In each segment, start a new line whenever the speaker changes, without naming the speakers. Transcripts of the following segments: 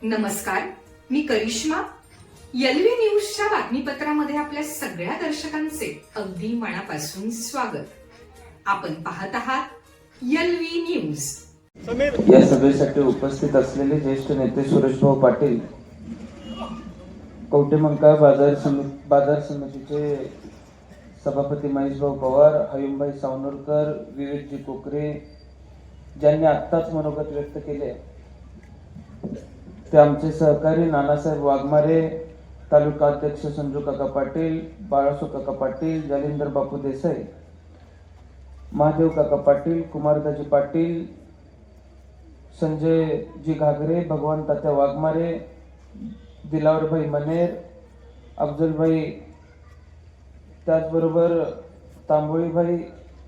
नमस्कार, मी करिश्मा. एलव्ही न्यूजच्या बातमीपत्रामध्ये आपल्या सगळ्या दर्शकांचे अगदी मनापासून स्वागत. आपण पाहत आहात एलव्ही न्यूज.
या सभेसाठी उपस्थित असलेले ज्येष्ठ नेते सुरेशभाऊ पाटील, कवठेमंकाळ बाजार समितीचे सभापती महेशभाऊ पवार, हयुमभाई सावनोरकर, विवेकजी कोकरे, ज्यांनी आत्ताच मनोगत व्यक्त केले, ते आमचे सहकारी नानासाहेब वाघमारे, तालुका अध्यक्ष संजू काका पाटील, बाळासो काका पाटील, जालिंदर बापू देसाई, महादेव काका पाटील, कुमारदाजी पाटील, संजय जी घागरे, भगवान तात्या वाघमारे, दिलावरभाई मनेर, अफजलभाई, त्याचबरोबर तांबोळीभाई,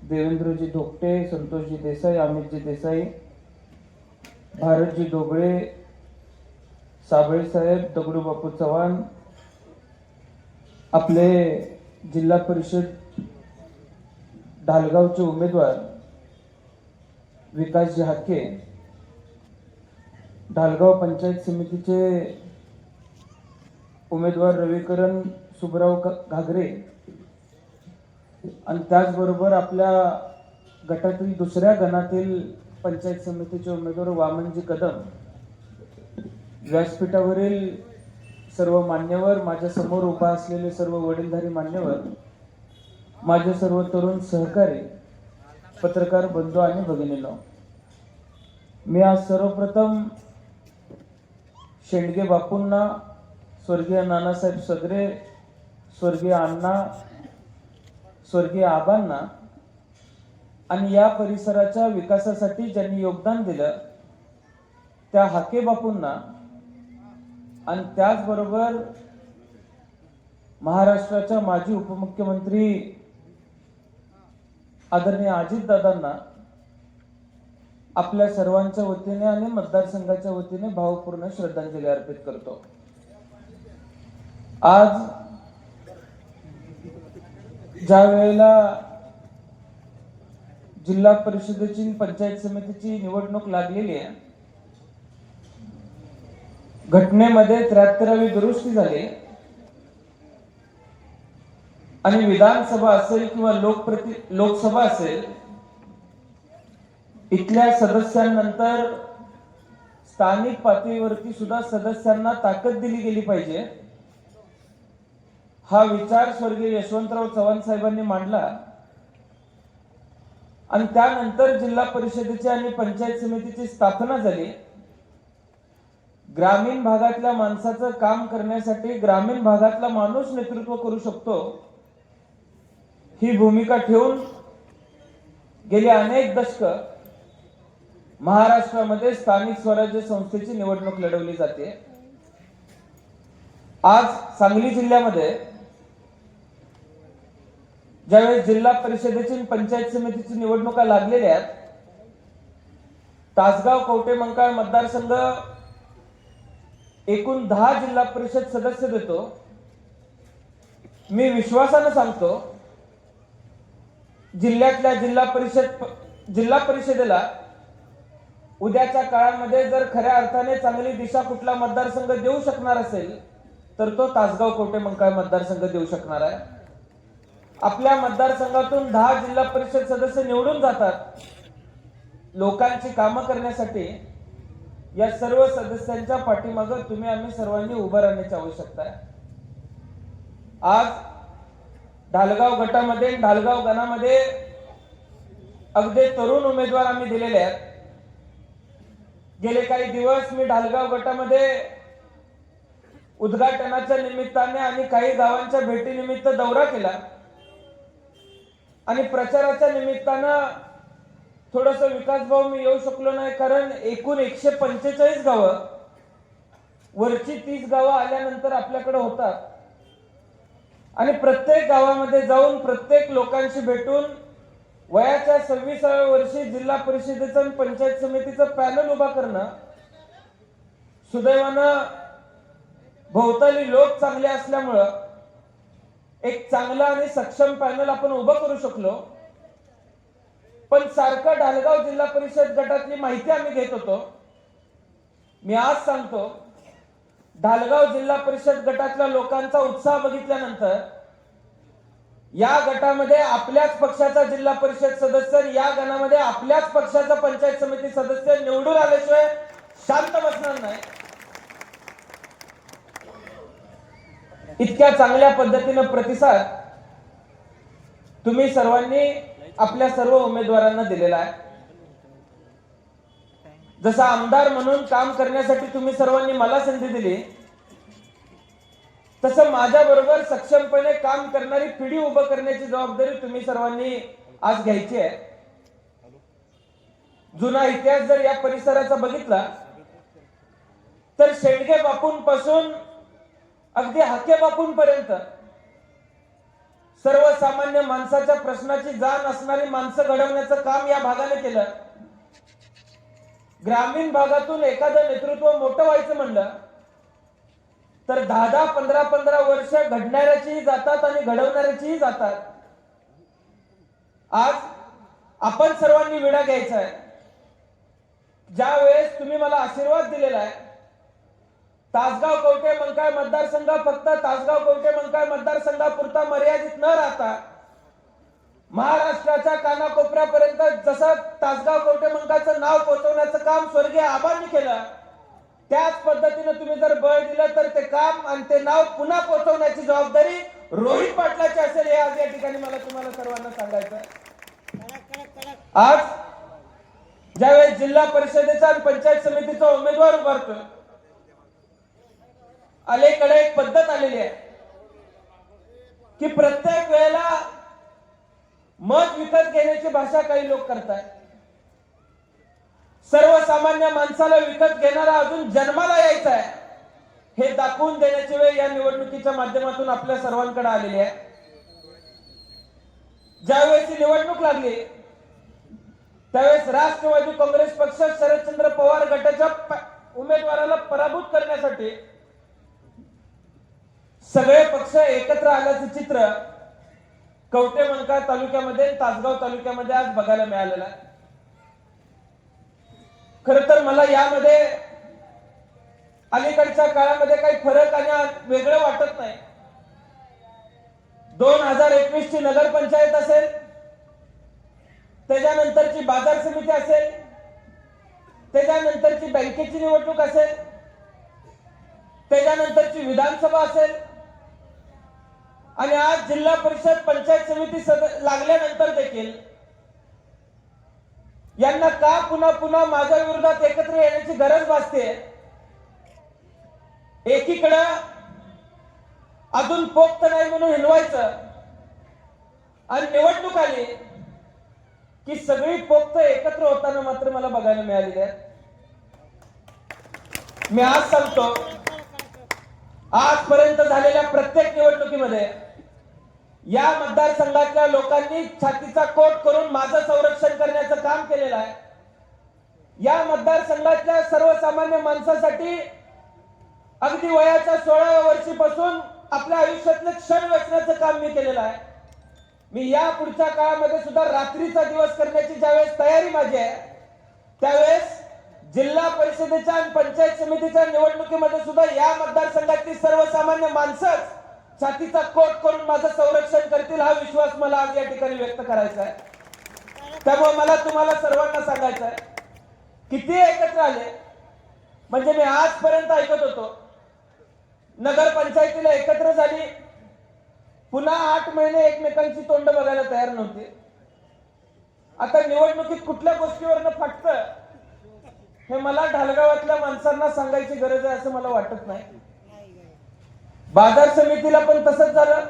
देवेंद्रजी धोकटे, संतोषजी देसाई, अमितजी देसाई, भारतजी डोबळे, साबळे साहेब, दगडू बापू चव्हाण, आपले जिल्हा परिषद ढालगावचे उमेदवार विकासजी हाके, ढालगाव पंचायत समितीचे उमेदवार रविकरण सुबराव घागरे, आणि त्याचबरोबर आपल्या गटातील दुसऱ्या गणातील पंचायत समितीचे उमेदवार वामनजी कदम, व्यासपीठावरील सर्व मान्यवर, माझ्या समोर उभा असलेले सर्व वडीलधारी मान्यवर, माझे सर्व तरुण सहकारी, पत्रकार बंधू आणि भगिनींनो, मी आज सर्वप्रथम शेंडगे बापूंना, स्वर्गीय नानासाहेब सगरे, स्वर्गीय अण्णा, स्वर्गीय आबांना आणि या परिसराच्या विकासासाठी ज्यांनी योगदान दिलं त्या हाके बापूंना, आणि त्याचबरोबर महाराष्ट्राच्या माजी उपमुख्यमंत्री आदरणीय अजितदादांना आपल्या सर्वांच्या वतीने आणि मतदारसंघाच्या वतीने भावपूर्ण श्रद्धांजली अर्पित करतो. आज ज्या वेळेला जिल्हा परिषदेची पंचायत समितीची निवडणूक लागलेली आहे, घटनेमध्ये 73वी दुरुस्ती झाली आणि विधानसभा असेल किंवा लोकसभा असेल, इथल्या सदस्यांनंतर स्थानिक पातळीवरती सुद्धा सदस्यांना ताकद दिली गेली पाहिजे, हा विचार स्वर्गीय यशवंतराव चव्हाण साहेबांनी मांडला. आणि त्यानंतर जिल्हा परिषदेची आणि पंचायत समितीची स्थापना झाली. ग्रामीण भागातल्या माणसाचं काम करण्यासाठी ग्रामीण भागातला माणूस नेतृत्व करू शकतो, ही भूमिका ठेवून गेली अनेक दशक महाराष्ट्रामध्ये स्थानिक स्वराज्य संस्थेची निवडणूक लढवली जाते. आज सांगली जिल्ह्यामध्ये ज्यावेळी जिल्हा परिषदेची पंचायत समितीची निवडणुका लागलेल्या आहेत, तासगाव कवठेमंकाळ मतदारसंघ एकूण 10 जिल्हा परिषद सदस्य देतो. मी विश्वासानं सांगतो, जिल्ह्यातल्या जिल्हा परिषदेला उद्याच्या काळामध्ये जर खऱ्या अर्थाने चांगली दिशा कुठला मतदारसंघ देऊ शकणार असेल तर तो तासगाव कवठेमंकाळ मतदारसंघ देऊ शकणार आहे. आपल्या मतदारसंघातून 10 जिल्हा परिषद सदस्य निवडून जातात लोकांची कामं करण्यासाठी. या सर्व सदस्यांच्या पाठीमागे तुम्ही आम्ही सर्वांनी उभं राहण्याची आवश्यकता आहे. आज ढालगाव गटामध्ये, ढालगाव गणामध्ये अगदी तरुण उमेदवार आम्ही दिलेले आहेत. गेले काही दिवस मी ढालगाव गटामध्ये उद्घाटनाच्या निमित्ताने आणि काही गावांच्या भेटीनिमित्त दौरा केला आणि प्रचाराच्या निमित्तानं थोडस विकासभाऊ मी येऊ शकलो नाही, कारण एकूण 145 गावं, वरची 30 गावं आल्यानंतर आपल्याकडे होतात आणि प्रत्येक गावामध्ये जाऊन प्रत्येक लोकांशी भेटून वयाच्या 26व्या वर्षी जिल्हा परिषदेचं आणि पंचायत समितीचं पॅनल उभा करणं, सुदैवानं भोवताली लोक चांगले असल्यामुळं एक चांगला आणि सक्षम पॅनल आपण उभं करू शकलो. पण सारखं ढालगाव जिल्हा परिषद गटातली माहिती आम्ही घेत होतो. मी आज सांगतो, ढालगाव जिल्हा परिषद गटातल्या लोकांचा उत्साह बघितल्यानंतर या गटामध्ये आपल्याच पक्षाचा जिल्हा परिषद सदस्य, या गणामध्ये आपल्याच पक्षाचा पंचायत समिती सदस्य निवडून आल्याशिवाय शांत बसणार नाही. इतक्या चांगल्या पद्धतीने प्रतिसाद तुम्ही सर्वांनी आपल्या सर्व उमेदवारांना दिलेला आहे. जसा आमदार म्हणून काम करण्यासाठी तुम्ही सर्वांनी मला संधी दिली, तसं माझ्या बरोबर सक्षमपणे काम करणारी पिढी उभं करण्याची जबाबदारी तुम्ही सर्वांनी आज घ्यायची आहे. जुना इतिहास जर या परिसराचा बघितला तर शेडगे बापूंपासून अगदी हाके बापूंपर्यंत सर्वसामान्य माणसाच्या प्रश्नाची जाण असणारी माणसं घडवण्याचं काम या भागाने केलं. ग्रामीण भागातून एखादं नेतृत्व मोठं व्हायचं म्हणलं तर 10-10, 15-15 वर्ष घडणाऱ्याचीही जातात आणि घडवणाऱ्याचीही जातात. आज आपण सर्वांनी विडा घ्यायचा आहे. ज्या वेळेस तुम्ही मला आशीर्वाद दिलेला आहे, तासगाव कवठे मंकाळ मतदारसंघ फक्त तासगाव कवठे मंकाळ मतदारसंघापुरता मर्यादित न राहता महाराष्ट्राच्या कानाकोपऱ्यापर्यंत जसं तासगाव कवठे मंकाळचं नाव पोहोचवण्याचं काम स्वर्गीय आबांनी केलं, त्याच पद्धतीने तुम्ही जर बळ दिलं तर ते काम आणि ते नाव पुन्हा पोहोचवण्याची जबाबदारी रोहित पाटलाची असेल. हे आज या ठिकाणी मला तुम्हाला सर्वांना सांगायचं. आज ज्यावेळेस जिल्हा परिषदेचा आणि पंचायत समितीचा उमेदवार उभारतोय, अलीकडे एक पद्धत आलेली आहे की प्रत्येक वेळेला मत विकत घेण्याची भाषा काही लोक करतात. सर्वसामान्य माणसाला विकत घेणारा अजून जन्माला यायचा आहे हे दाखवून देण्याची वेळ या निवडणुकीच्या माध्यमातून आपल्या सर्वांकडे आलेली आहे. ज्यावेळेस ही निवडणूक लागली त्यावेळेस राष्ट्रवादी काँग्रेस पक्ष शरदचंद्र पवार गटाच्या उमेदवाराला पराभूत करण्यासाठी सगळे पक्ष एकत्र आल्याचं चित्र कवठे मंकाळ तालुक्यामध्ये, तासगाव तालुक्यामध्ये आज बघायला मिळालेलं आहे. खरं तर मला यामध्ये अलीकडच्या काळामध्ये काही फरक आणि वेगळं वाटत नाही. 2021 ची नगरपंचायत असेल, त्याच्यानंतरची बाजार समिती असेल, त्याच्यानंतरची बँकेची निवडणूक असेल, त्याच्यानंतरची विधानसभा असेल आणि आज जिल्हा परिषद पंचायत समिती लागल्यानंतर देखील यांना का पुन्हा पुन्हा माझ्या विरोधात एकत्र येण्याची गरज भासते. एकीकडे अजून पोक्त नाही म्हणून हिंडवायचं आणि निवडणूक आली की सगळी पोक्त एकत्र होताना मात्र मला बघायला मिळालेली आहे. मी आज सांगतो, आजपर्यंत झालेल्या प्रत्येक निवडणुकीमध्ये या मतदारसंघातल्या लोकांनी छातीचा कोट करून माझं संरक्षण करण्याचं काम केलेलं आहे. या मतदारसंघातल्या सर्वसामान्य माणसासाठी अगदी वयाच्या 16व्या वर्षीपासून आपल्या आयुष्यातले क्षण वेचण्याचं काम मी केलेलं आहे. मी या पुढच्या काळामध्ये सुद्धा रात्रीचा दिवस करण्याची ज्यावेळेस तयारी माझी आहे, त्यावेळेस जिल्हा परिषदेच्या आणि पंचायत समितीच्या निवडणुकीमध्ये सुद्धा या मतदारसंघातली सर्वसामान्य माणसंच छातीचा कोट करून माझं संरक्षण करतील हा विश्वास मला आज या ठिकाणी व्यक्त करायचा आहे. त्यामुळे मला तुम्हाला सर्वांना सांगायचं आहे, किती एकत्र आले म्हणजे मी आजपर्यंत ऐकत होतो नगर पंचायतीला एकत्र झाली, पुन्हा 8 महिने एकमेकांची तोंड बघायला तयार नव्हते. आता निवडणुकीत कुठल्या गोष्टीवरनं फाटतं हे मला ढालगावातल्या माणसांना सांगायची गरज आहे असं मला वाटत नाही. बाजार समितीला पण तसंच झालं,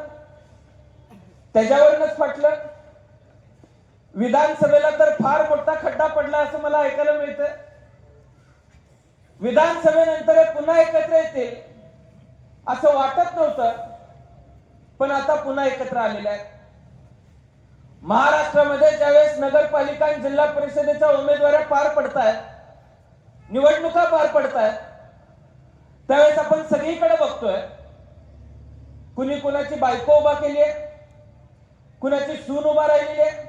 त्याच्यावरच फाटलं. विधानसभेला तर फार मोठा खड्डा पडला असं मला ऐकायला मिळतं. विधानसभेनंतर पुन्हा एकत्र येतील असं वाटत नव्हतं, पण आता पुन्हा एकत्र आलेले आहेत. महाराष्ट्रामध्ये ज्यावेळेस नगरपालिका आणि जिल्हा परिषदेच्या उमेदवाऱ्या पार पडतायत, निवडणुका पार पडतायत, त्यावेळेस आपण सगळीकडे बघतोय कुणी कुणाची बायको उभा केली आहे, कुणाची सून उभा राहिलेली आहे.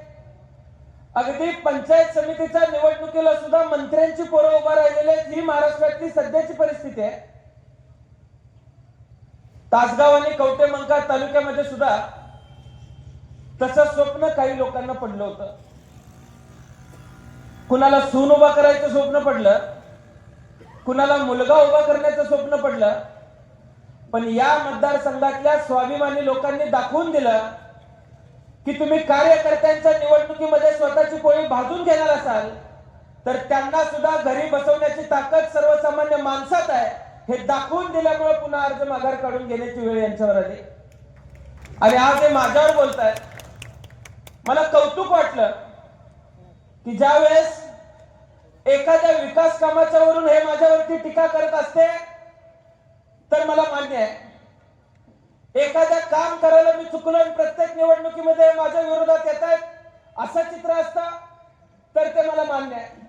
अगदी पंचायत समितीच्या निवडणुकीला सुद्धा मंत्र्यांची पोरं उभा राहिलेली आहेत. ही महाराष्ट्रातली सध्याची परिस्थिती आहे. तासगाव आणि कवठेमंकाळ तालुक्यामध्ये सुद्धा तसं स्वप्न काही लोकांना पडलं होतं. कुणाला सून उभा करायचं स्वप्न पडलं, कुणाला मुलगा उभा करण्याचं स्वप्न पडलं. पण या मतदारसंघातल्या स्वाभिमानी लोकांनी दाखवून दिलं की तुम्ही कार्यकर्त्यांच्या निवडणुकीमध्ये स्वतःची पोळी भाजून घेणार असाल तर त्यांना सुद्धा घरी बसवण्याची ताकद सर्वसामान्य माणसात आहे, हे दाखवून दिल्यामुळे पुन्हा अर्ज माघार काढून घेण्याची वेळ यांच्यावर आली. आणि आज हे माझ्यावर बोलतायत. मला कौतुक वाटलं की ज्या वेळेस एखाद्या विकास कामाच्या वरून हे माझ्यावरती टीका करत असते तर मला मान्य आहे. एखाद्या काम करायला मी चुकलो आणि प्रत्येक निवडणुकीमध्ये माझ्या विरोधात येत आहेत असं चित्र असतं तर ते मला मान्य आहे.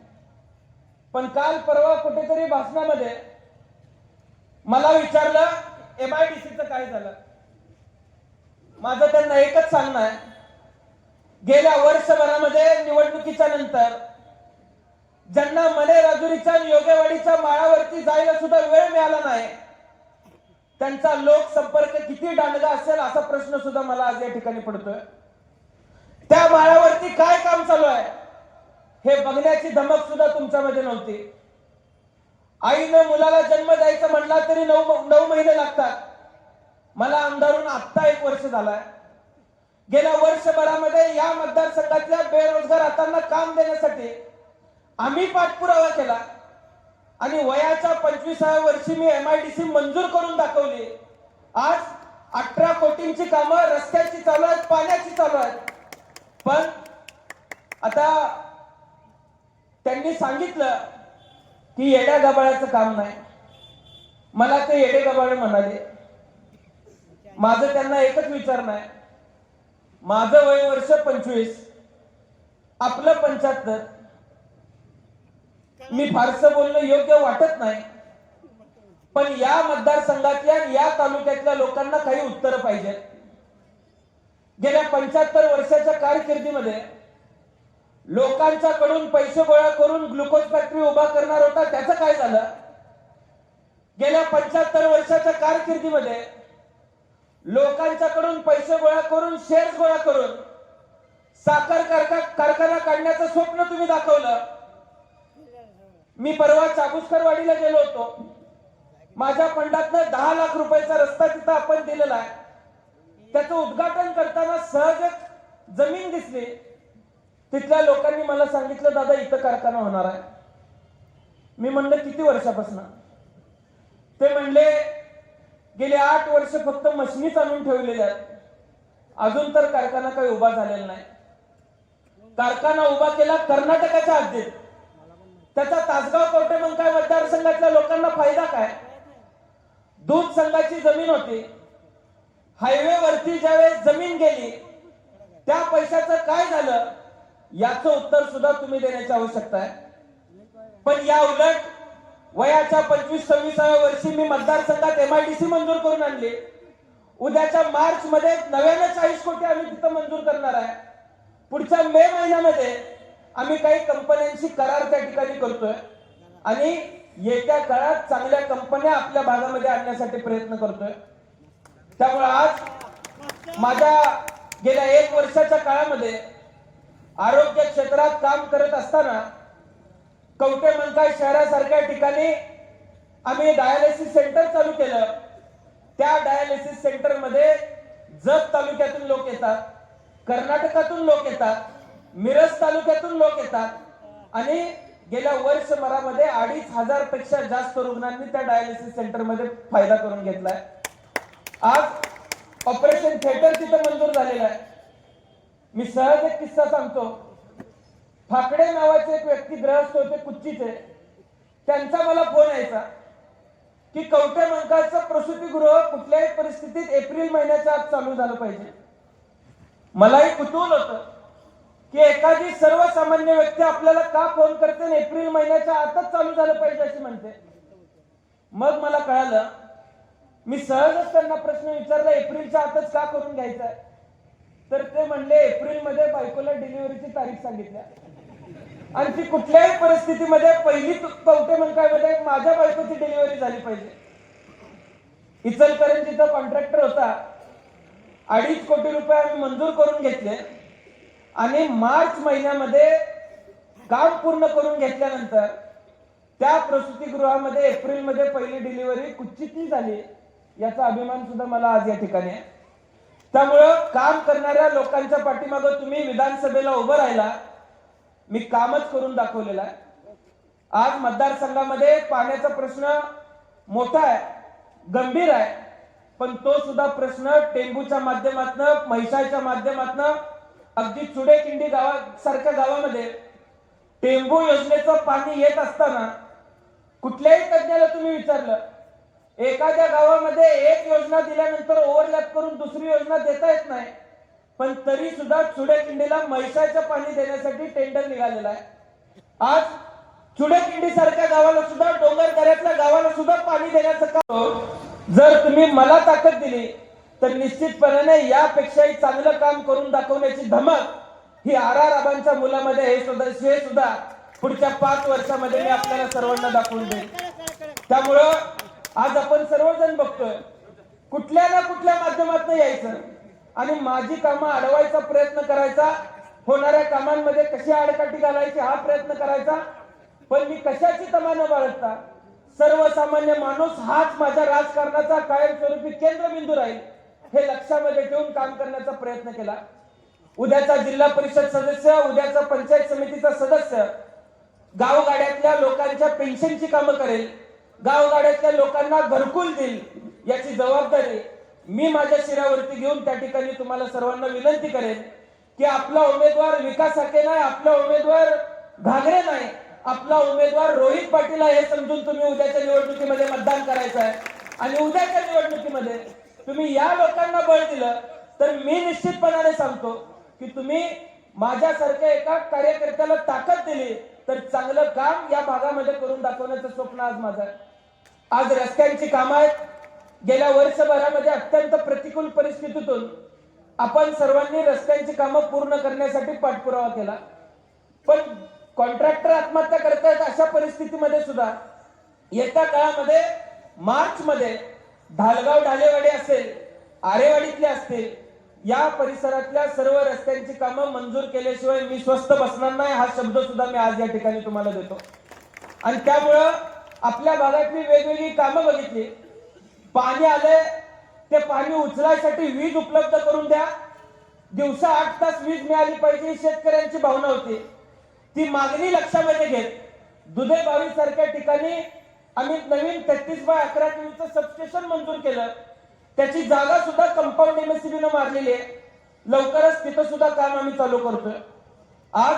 पण काल परवा कुठेतरी भाषणामध्ये मला विचारलं MIDCचं काय झालं. माझं त्यांना एकच सांगणं आहे, गेल्या वर्षभरामध्ये निवडणुकीच्या नंतर ज्यांना मने राजुरीच्या योगेवाडीच्या माळावरती जायला सुद्धा वेळ मिळाला नाही त्यांचा लोकसंपर्क किती दांडगा असेल असा प्रश्न सुद्धा मला आज या ठिकाणी पडतोय. त्या माळावरती काय काम चालू आहे हे बघण्याची धमक सुद्धा तुमच्यामध्ये नव्हती. आईनं मुलाला जन्म द्यायचा म्हणला तरी 9 महिने लागतात. मला आमदारून आत्ता 1 वर्ष झालाय. गेल्या वर्षभरामध्ये या मतदारसंघातल्या बेरोजगार हातांना काम देण्यासाठी आम्ही पाठपुरावा केला आणि वयाच्या 25व्या वर्षी मी MIDC मंजूर करून दाखवली. आज 18 कोटींची कामं रस्त्याची चालू आहेत, पाण्याची चालू आहेत. पण आता त्यांनी सांगितलं की येड्या गबाळाचं काम नाही. मला ते येडे गबाळे म्हणाले. माझं त्यांना एकच विचारणं आहे, माझं वय वर्ष 25, आपलं 75. मी फारसं बोलणं योग्य वाटत नाही, पण या मतदारसंघातल्या या तालुक्यातल्या लोकांना काही उत्तर पाहिजे. गेल्या 75 वर्षाच्या कारकिर्दीमध्ये लोकांच्याकडून पैसे गोळा करून ग्लुकोज फॅक्टरी उभा करणार होता, त्याचं काय झालं. गेल्या 75 वर्षाच्या कारकिर्दीमध्ये लोकांच्याकडून पैसे गोळा करून शेअर्स गोळा करून साखर कारखाना काढण्याचं स्वप्न तुम्ही दाखवलं. मी परवा चाबुसकरवाडीला गेलो होतो. माझ्या फंडातनं 10 लाख रुपयाचा रस्ता तिथं आपण दिलेला आहे. त्याचं उद्घाटन करताना सहज एक जमीन दिसली. तिथल्या लोकांनी मला सांगितलं, दादा इथं कारखाना होणार आहे. मी म्हणलं किती वर्षापासून. ते म्हणले गेले 8 वर्ष फक्त मशिनीच आणून ठेवलेल्या आहेत, अजून तर कारखाना काही उभा झालेला नाही. कारखाना उभा केला कर्नाटकाच्या हद्दीत. त्याचा तासगाव कवठेमंकाळ मतदारसंघातल्या लोकांना फायदा काय. दूध संघाची जमीन होती, हायवे वरती ज्यावेळेस जमीन गेली त्या पैशाचं काय झालं याचं उत्तर सुद्धा तुम्ही देण्याची आवश्यकता आहे. पण या उलट वयाच्या 25-26व्या वर्षी मी मतदारसंघात MIDC मंजूर करून आणली. उद्याच्या मार्च मध्ये नव्याने 40 कोटी आम्ही तिथं मंजूर करणार आहे. पुढच्या मे महिन्यामध्ये आम्ही काही कंपन्यांशी करार त्या ठिकाणी करतोय आणि येत्या काळात चांगल्या कंपन्या आपल्या भागामध्ये आणण्यासाठी प्रयत्न करतोय. त्यामुळे आज माझ्या गेल्या 1 वर्षाच्या काळामध्ये आरोग्य क्षेत्रात काम करत असताना कवठेमंकाळ शहरासारख्या ठिकाणी आम्ही डायलिसिस सेंटर चालू केलं. त्या डायलिसिस सेंटर मध्ये जत तालुक्यातून लोक येतात, कर्नाटकातून लोक येतात, मिरज तालुक्यातून लोक येतात आणि गेल्या वर्षभरामध्ये 2,500 पेक्षा जास्त रुग्णांनी त्या डायलिसिस सेंटर मध्ये फायदा करून घेतलाय. आज ऑपरेशन थिएटर तिथं मंजूर झालेलं आहे. मी सहज एक किस्सा सांगतो. फाकडे नावाचे एक व्यक्ती ग्रहस्थ होते कुच्चीचे. त्यांचा मला फोन यायचा की कवठेमंकाळचं प्रसूतीगृह कुठल्याही परिस्थितीत एप्रिल महिन्याच्या आत चालू झालं पाहिजे. मलाही कुतूहल होतं की एखादी सर्वसामान्य व्यक्ती आपल्याला का फोन करते आणि एप्रिल महिन्याच्या आतच चालू झालं पाहिजे अशी म्हणते. मग मला कळालं. मी सहजच त्यांना प्रश्न विचारला, एप्रिलच्या आतच का करून घ्यायचा आहे. तर ते म्हणले एप्रिल मध्ये बायकोला डिलिव्हरीची तारीख सांगितल्या आणि ती कुठल्याही परिस्थितीमध्ये पहिली कवठेमंकाळमध्ये माझ्या बायकोची डिलिव्हरी झाली पाहिजे. इचलकरंजीचा कॉन्ट्रॅक्टर होता, 2.5 कोटी रुपये आम्ही मंजूर करून घेतले आणि मार्च महिन्यामध्ये काम पूर्ण करून घेतल्यानंतर त्या प्रसूतीगृहामध्ये एप्रिलमध्ये पहिली डिलिव्हरी कुचितली झाली, याचा अभिमान सुद्धा मला आज या ठिकाणी आहे. त्यामुळं काम करणाऱ्या लोकांच्या पाठीमागं तुम्ही विधानसभेला उभं राहिला, मी कामच करून दाखवलेलं आहे. आज मतदारसंघामध्ये पाण्याचा प्रश्न मोठा आहे, गंभीर आहे, पण तो सुद्धा प्रश्न टेंबूच्या माध्यमातून, म्हैसाळच्या माध्यमातून, अगदी चुडेकिंडी गावासारख्या गावामध्ये टेंबू योजनेचं पाणी येत असताना कुठल्याही तज्ञाला तुम्ही विचारलं, एखाद्या गावामध्ये एक योजना दिल्यानंतर ओव्हरलॅप करून दुसरी योजना देता येत नाही, पण तरी सुद्धा चुडेकिंडीला म्हैसाळचं पाणी देण्यासाठी टेंडर निघालेला आहे. आज चुडेकिंडी सारख्या गावाला सुद्धा, डोंगरदऱ्यातल्या गावाला सुद्धा पाणी देण्याचं काम जर तुम्ही मला ताकद दिली तर निश्चितपणे यापेक्षाही चांगलं काम करून दाखवण्याची धमक ही आबांच्या मुलामध्ये हे सुद्धा पुढच्या 5 वर्षामध्ये मी आपल्याला सर्वांना दाखवून देईन. त्यामुळं आज आपण सर्वजण बघतोय, कुठल्या ना कुठल्या माध्यमातून यायचं आणि माझी कामं अडवायचा प्रयत्न करायचा, होणाऱ्या कामांमध्ये कशी आडकाठी घालायची हा प्रयत्न करायचा, पण मी कशाची तमा न बाळगता सर्वसामान्य माणूस हाच माझ्या राजकारणाचा कायमस्वरूपी केंद्रबिंदू राहील हे लक्षामध्ये ठेवून काम करण्याचा प्रयत्न केला. उद्याचा जिल्हा परिषद सदस्य, उद्याचा पंचायत समितीचा सदस्य गावगाड्यातल्या लोकांच्या पेन्शनची कामं करेल, गावगाड्यातल्या लोकांना घरकुल देईल, याची जबाबदारी मी माझ्या शिरावरती घेऊन त्या ठिकाणी तुम्हाला सर्वांना विनंती करेन की आपला उमेदवार विकास हाके नाही, आपला उमेदवार घागरे नाही, आपला उमेदवार रोहित पाटील आहे हे समजून तुम्ही उद्याच्या निवडणुकीमध्ये मतदान करायचं आहे. आणि उद्याच्या निवडणुकीमध्ये तुम्ही या लोकांना बळ दिलं तर मी निश्चितपणाने सांगतो की तुम्ही माझ्यासारख्या एका कार्यकर्त्याला ताकद दिली तर चांगलं काम या भागामध्ये करून दाखवण्याचं स्वप्न आज माझं आहे. आज रस्त्यांची कामं आहेत. गेल्या वर्षभरामध्ये अत्यंत प्रतिकूल परिस्थितीतून आपण सर्वांनी रस्त्यांची कामं पूर्ण करण्यासाठी पाठपुरावा केला, पण कॉन्ट्रॅक्टर आत्महत्या करतायत. अशा परिस्थितीमध्ये सुद्धा येत्या काळामध्ये मार्च मध्ये ढालगाव ढालेवाडी असेल, आरेवाडीतले असतील, या परिसरातल्या सर्व रस्त्यांची कामं मंजूर केल्याशिवाय मी स्वस्थ बसणार नाही हा शब्द सुद्धा मी आज या ठिकाणी तुम्हाला देतो. आणि त्यामुळं आपल्या भागातली वेगवेगळी कामं बघितली. पाणी आले, ते पाणी उचलायसाठी वीज उपलब्ध करून द्या, दिवसा 8 तास वीज मिळाली पाहिजे, शेतकऱ्यांची भावना होती. ती मागणी लक्षामध्ये घेत दुधे 22 सारख्या ठिकाणी आम्ही नवीन 33/11 केव्हीचं सबस्टेशन मंजूर केलं. त्याची जागा सुद्धा कंपाऊंड एमएससीबीनं मारलेली आहे. लवकरच तिथं सुद्धा काम आम्ही चालू करतोय. आज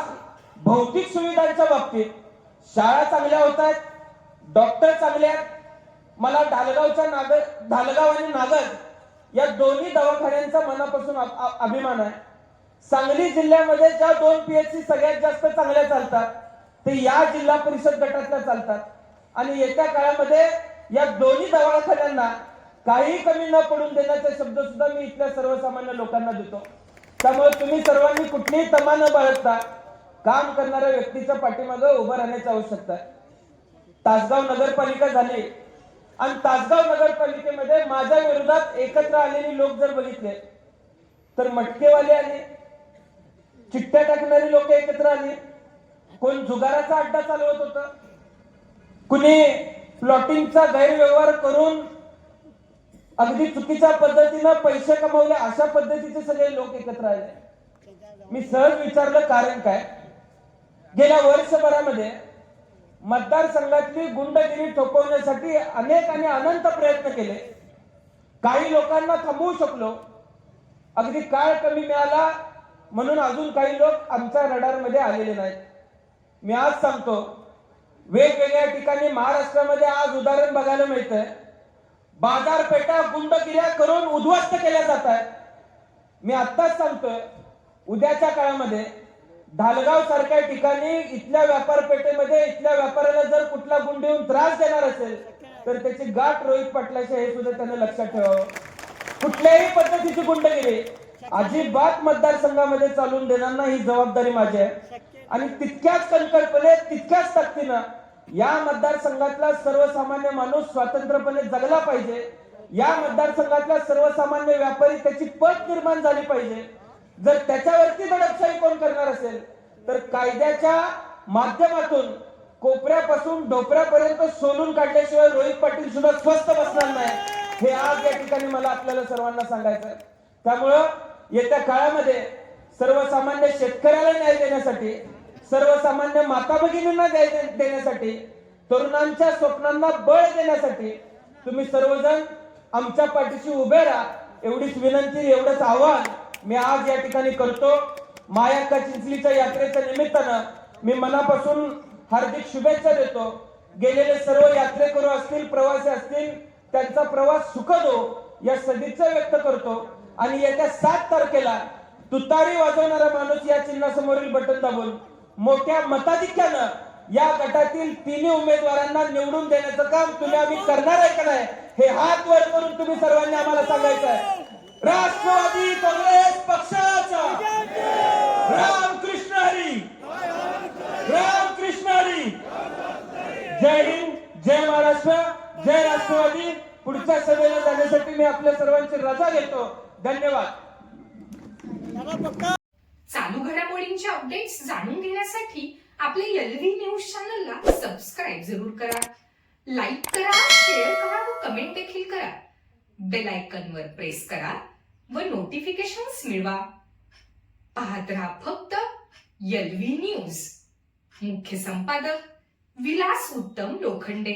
भौतिक सुविधांच्या बाबतीत शाळा चांगल्या होत आहेत, डॉक्टर चांगले आहेत. मला ढालगाव आणि नागर या दोन्ही दवाखान्यांचा मनापासून अभिमान आहे. सांगली जिल्ह्यामध्ये ज्या 2 PHC सगळ्यात जास्त चांगल्या चालतात ते या जिल्हा परिषद गटातल्या चालतात. आणि येत्या काळामध्ये या दोन्ही दवाखान्यांना काही कमी न पडून देण्याचा शब्द सुद्धा मी इथल्या सर्वसामान्य लोकांना देतो. त्यामुळे तुम्ही सर्वांनी कुठलीही तमा न बाळगता काम करणाऱ्या व्यक्तीच्या पाठीमागे उभं राहण्याची आवश्यकता आहे. तासगाव नगरपालिका झाली आणि तासगाव नगरपालिकेमध्ये माझ्या विरोधात एकत्र आलेली लोक जर बघितले तर मटकेवाले आले, चिठ्ठ्या टाकणारी लोक एकत्र आली, कोण जुगाराचा अड्डा चालवत होतं, कुणी प्लॉटिंगचा गैरव्यवहार करून अगदी चुकीच्या पद्धतीनं पैसे कमवले, अशा पद्धतीचे सगळे लोक एकत्र आले. मी सहज विचारलं कारण काय. गेल्या वर्षभरामध्ये मतदारसंघातली गुंडगिरी थोपवण्यासाठी अनेक आणि अनंत प्रयत्न केले. काही लोकांना थांबवू शकलो, अगदी काळ कमी मिळाला म्हणून अजून काही लोक आमच्या रडारमध्ये आलेले नाहीत. मी आज सांगतो, वेगवेगळ्या ठिकाणी महाराष्ट्रामध्ये आज उदाहरण बघायला मिळतंय. बाजारपेठा गुंडगिऱ्या करून उद्ध्वस्त केल्या जात आहेत. मी आत्ताच सांगतोय, उद्याच्या काळामध्ये ढालगाव सारख्या ठिकाणी इथल्या व्यापारपेठेमध्ये इथल्या व्यापाऱ्याला जर कुठला गुंड येऊन त्रास देणार असेल तर त्याची गाठ रोहित पाटलाशी हे सुद्धा त्याने लक्षात ठेवावं. कुठल्याही पद्धतीची गुंडगिरी अजिबात मतदारसंघामध्ये चालून देणार नाही, ही जबाबदारी माझी आहे. आणि तितक्याच कणखरपणे, तितक्याच ताकदीनं या मतदारसंघातला सर्वसामान्य माणूस स्वतंत्रपणे जगला पाहिजे या मतदारसंघातला सर्वसामान्य व्यापारी त्याची पत निर्माण झाली पाहिजे. जर त्याच्यावरती दडपशाही कोण करणार असेल तर कायद्याच्या माध्यमातून कोपऱ्यापासून ढोपऱ्यापर्यंत सोलून काढल्याशिवाय रोहित पाटील सुद्धा स्वस्थ बसणार नाही, हे आज या ठिकाणी मला आपल्याला सर्वांना सांगायचं आहे. त्यामुळं येत्या काळामध्ये सर्वसामान्य शेतकऱ्याला न्याय देण्यासाठी, सर्वसामान्य माता भगिनींना न्याय देण्यासाठी, तरुणांच्या स्वप्नांना बळ देण्यासाठी तुम्ही सर्वजण आमच्या पाठीशी उभे राहा, एवढीच विनंती, एवढंच आव्हान मी आज या ठिकाणी करतो. मायक्का चिंचलीच्या यात्रेच्या निमित्तानं मी मनापासून हार्दिक शुभेच्छा देतो. गेलेले सर्व यात्रेकरू असतील, प्रवासी असतील, त्यांचा प्रवास सुखद हो या सदिच्छा व्यक्त करतो. आणि येत्या 7 तारखेला तुतारी वाजवणारा माणूस या चिन्हासमोरील बटन दाबून मोठ्या मताधिक्यानं या गटातील 3 उमेदवारांना निवडून देण्याचं काम तुम्ही आम्ही करणार आहे का नाही, हे हात वर करून तुम्ही सर्वांनी आम्हाला सांगायचं आहे. राष्ट्रवादी काँग्रेस पक्षाचा रामकृष्ण हरी, रामकृष्ण हरी. जय हिंद, जय महाराष्ट्र, जय राष्ट्रवादी. पुढच्या सभेला जाण्यासाठी मी आपल्या सर्वांची रजा घेतो. धन्यवाद.
चालू घडामोडींचे अपडेट्स जाणून घेण्यासाठी आपल्या एलव्ही न्यूज चॅनलला सबस्क्राईब जरूर करा, लाईक करा, शेअर करा व कमेंट देखील करा. बेल आयकॉनवर प्रेस करा व नोटिफिकेशन्स मिळवा. पाहत रहा फक्त एलव्ही न्यूज. मुख्य संपादक विलास उत्तम लोखंडे.